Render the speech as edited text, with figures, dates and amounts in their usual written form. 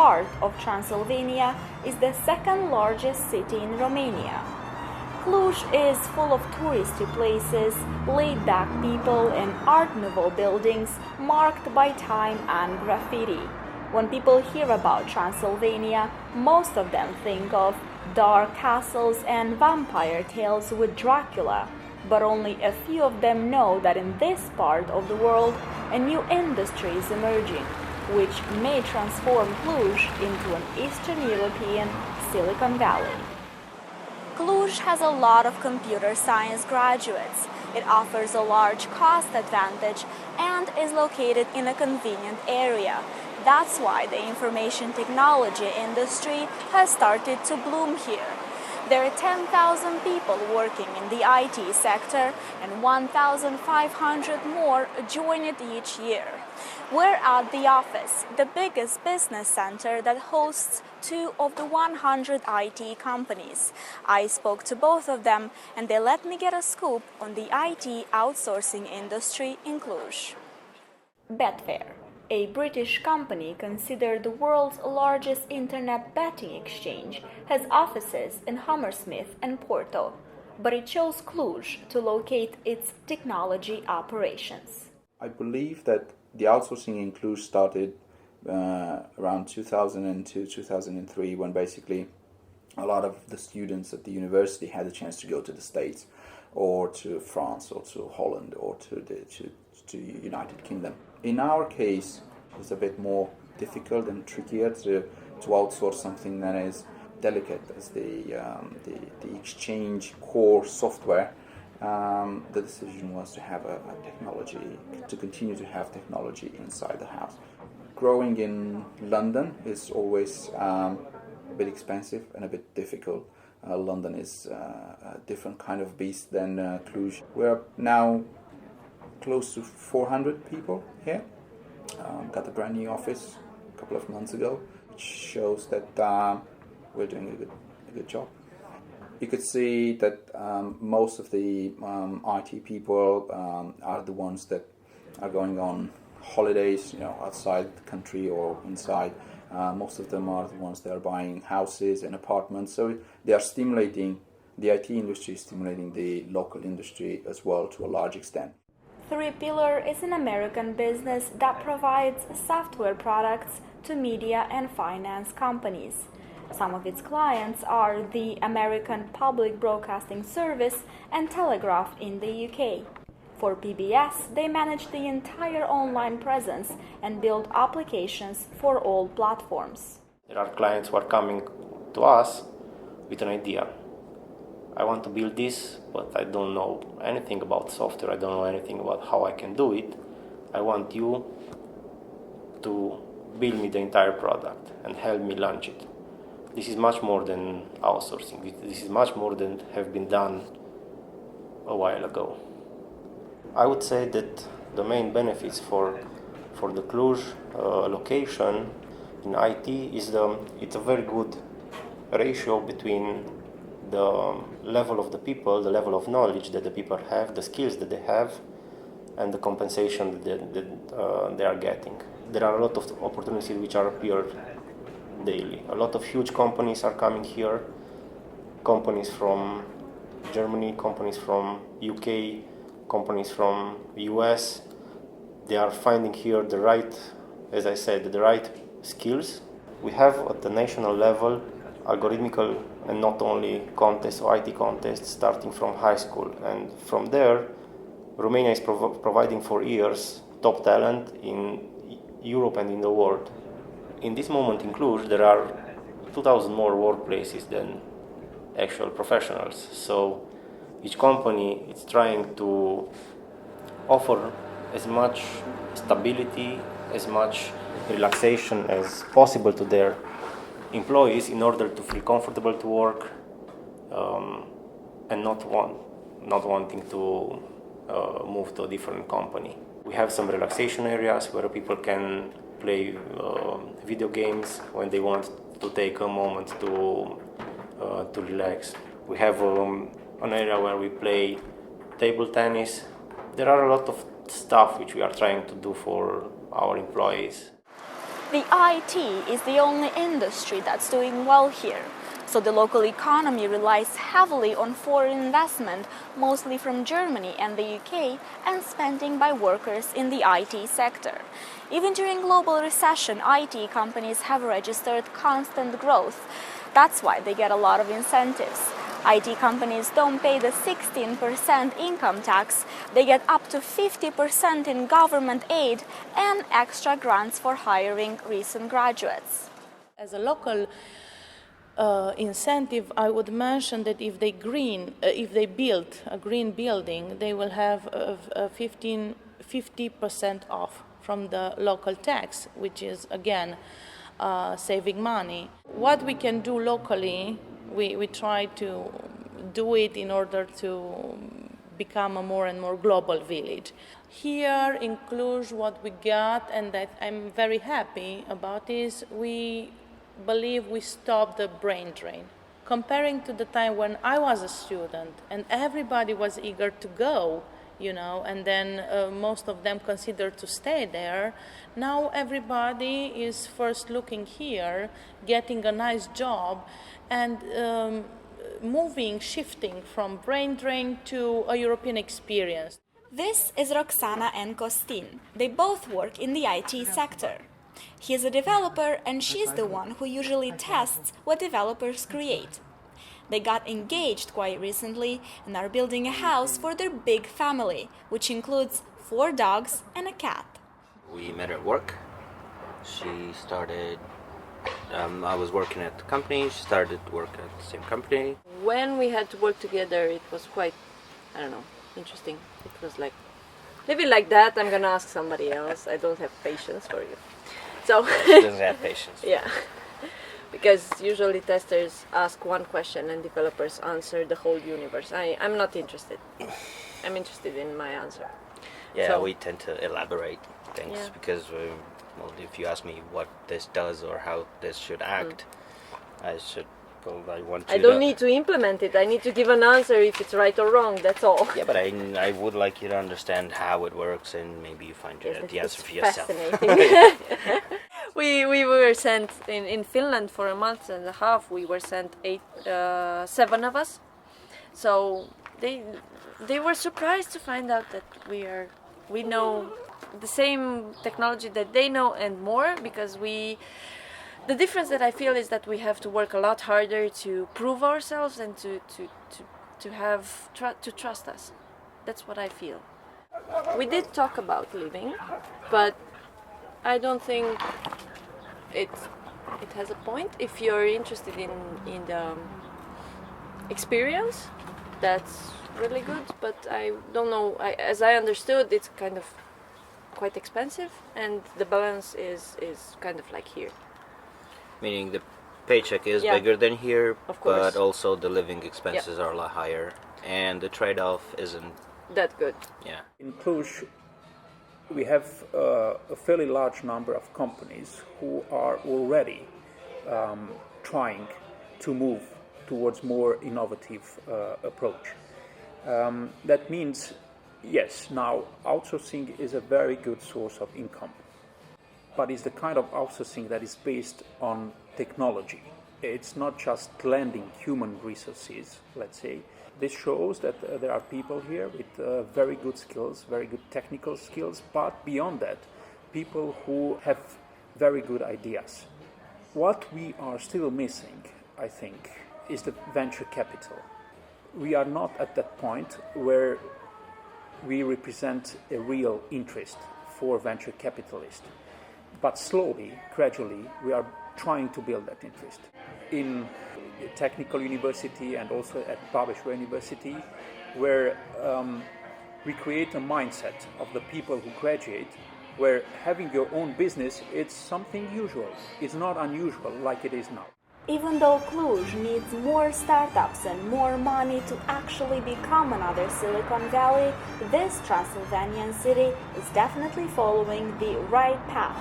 heart of Transylvania, is the second largest city in Romania. Cluj is full of touristy places, laid-back people, and Art Nouveau buildings marked by time and graffiti. When people hear about Transylvania, most of them think of dark castles and vampire tales with Dracula, but only a few of them know that in this part of the world a new industry is emerging, which may transform Cluj into an Eastern European Silicon Valley. Cluj has a lot of computer science graduates. It offers a large cost advantage and is located in a convenient area. That's why the information technology industry has started to bloom here. There are 10,000 people working in the IT sector and 1,500 more join it each year. We're at the office, the biggest business center that hosts 2 of the 100 IT companies. I spoke to both of them and they let me get a scoop on the IT outsourcing industry in Cluj. Betfair, a British company considered the world's largest internet betting exchange, has offices in Hammersmith and Porto, but it chose Cluj to locate its technology operations. I believe that the outsourcing in Cluj started around 2002, 2003, when basically a lot of the students at the university had a chance to go to the States or to France or to Holland or to the United Kingdom. In our case, it's a bit more difficult and trickier to outsource something that is delicate as the exchange core software. The decision was to have to continue to have technology inside the house. Growing in London is always a bit expensive and a bit difficult. London is a different kind of beast than Cluj. We're now close to 400 people here. Got a brand new office a couple of months ago, which shows that we're doing a good job. You could see that most of the IT people are the ones that are going on holidays, outside the country or inside. Most of them are the ones that are buying houses and apartments. So they are stimulating, the IT industry is stimulating the local industry as well to a large extent. 3Pillar is an American business that provides software products to media and finance companies. Some of its clients are the American Public Broadcasting Service and Telegraph in the UK. For PBS, they manage the entire online presence and build applications for all platforms. There are clients who are coming to us with an idea. I want to build this, but I don't know anything about software. I don't know anything about how I can do it. I want you to build me the entire product and help me launch it. This is much more than outsourcing. This is much more than have been done a while ago. I would say that the main benefits for the Cluj location in IT is it's a very good ratio between the level of the people, the level of knowledge that the people have, the skills that they have, and the compensation that they are getting. There are a lot of opportunities which are here daily. A lot of huge companies are coming here, companies from Germany, companies from UK, companies from US. They are finding here the right skills. We have at the national level algorithmical and not only contests or IT contests starting from high school, and from there Romania is providing for years top talent in Europe and in the world. In this moment in Cluj there are 2,000 more workplaces than actual professionals, so each company is trying to offer as much stability, as much relaxation as possible to their employees in order to feel comfortable to work and not wanting to move to a different company. We have some relaxation areas where people can play video games when they want to take a moment to relax. We have an area where we play table tennis. There are a lot of stuff which we are trying to do for our employees. The IT is the only industry that's doing well here. So the local economy relies heavily on foreign investment, mostly from Germany and the UK, and spending by workers in the IT sector. Even during global recession, IT companies have registered constant growth. That's why they get a lot of incentives. IT companies don't pay the 16% income tax, they get up to 50% in government aid and extra grants for hiring recent graduates. As a local incentive, I would mention that if they build a green building, they will have 50% off from the local tax, which is again saving money. What we can do locally, we try to do it in order to become a more and more global village. Here in Cluj, what we got, and that I'm very happy about, is we believe we stopped the brain drain. Comparing to the time when I was a student and everybody was eager to go, and then most of them considered to stay there, now everybody is first looking here, getting a nice job, and shifting from brain drain to a European experience. This is Roxana and Costin. They both work in the IT sector. He is a developer and she's the one who usually tests what developers create. They got engaged quite recently and are building a house for their big family, which includes 4 dogs and a cat. We met at work. I was working at the company, she started to work at the same company. When we had to work together, it was quite, interesting. It was like, living like that, I'm gonna ask somebody else. I don't have patience for you. So She doesn't have patience. Yeah, because usually testers ask one question and developers answer the whole universe. I'm not interested. I'm interested in my answer. Yeah, So- we tend to elaborate things Yeah. because, if you ask me what this does or how this should act, I want to. I don't need to implement it. I need to give an answer if it's right or wrong. That's all. Yeah, but I would like you to understand how it works, and maybe you find Yes, the answer it's for yourself. fascinating. We were sent in Finland for a month and a half. We were sent 7 of us. So they were surprised to find out that we know the same technology that they know and more, because the difference that I feel is that we have to work a lot harder to prove ourselves and to trust us. That's what I feel. We did talk about leaving, but I don't think it has a point. If you're interested in the experience, that's really good. But I don't know. As I understood, it's kind of quite expensive, and the balance is kind of like here. Meaning the paycheck is Yeah. bigger than here, Of course. but also the living expenses are a lot higher, and the trade-off isn't. That good. Yeah. In Cluj, we have a fairly large number of companies who are already trying to move towards more innovative approach. That means, yes, now outsourcing is a very good source of income, but it's the kind of outsourcing that is based on technology. It's not just lending human resources, let's say. This shows that there are people here with very good skills, very good technical skills, but beyond that, people who have very good ideas. What we are still missing, I think, is the venture capital. We are not at that point where we represent a real interest for venture capitalists. But slowly, gradually, we are trying to build that interest. In technical university and also at Babescu University, where we create a mindset of the people who graduate, where having your own business, it's something usual. It's not unusual like it is now. Even though Cluj needs more startups and more money to actually become another Silicon Valley, this Transylvanian city is definitely following the right path.